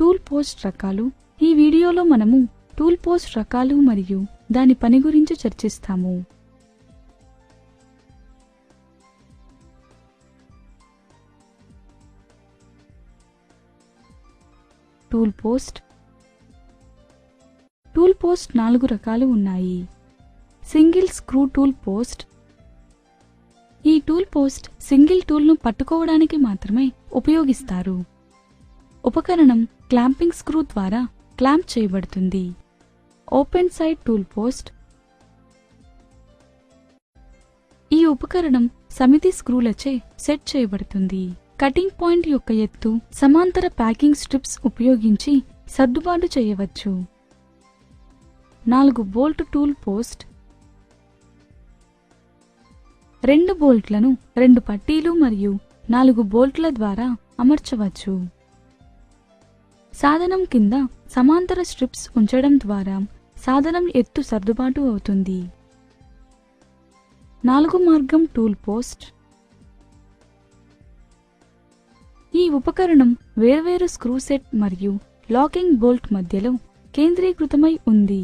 Tool post రకాలు. ఈ వీడియోలో మనము టూల్ పోస్ట్ రకాలు మరియు దాని పని గురించి చర్చిస్తాము. టూల్ పోస్ట్ 4 రకాలు ఉన్నాయి. Single screw tool post. ఈ టూల్ పోస్ట్ సింగిల్ టూల్ను పట్టుకోవడానికి మాత్రమే ఉపయోగిస్తారు. ఉపకరణం క్లాంపింగ్ స్క్రూ ద్వారా క్లాంప్ చేయబడుతుంది. Open side tool post. ఈ ఉపకరణం సమితి స్క్రూలచే సెట్ చేయబడుతుంది. కటింగ్ పాయింట్ యొక్క ఎత్తు సమాంతర ప్యాకింగ్ స్ట్రిప్స్ ఉపయోగించి సర్దుబాటు చేయవచ్చు. 4 బోల్ట్ టూల్ పోస్ట్. 2 బోల్ట్లను 2 పట్టీలు మరియు 4 బోల్ట్ల ద్వారా అమర్చవచ్చు. సాధనం కింద సమాంతర స్ట్రిప్స్ ఉంచడం ద్వారా సాధనం ఎత్తు సర్దుబాటు అవుతుంది. 4 మార్గం టూల్ పోస్ట్. ఈ ఉపకరణం వేర్వేరు స్క్రూ సెట్ మరియు లాకింగ్ బోల్ట్ మధ్యలో కేంద్రీకృతమై ఉంది.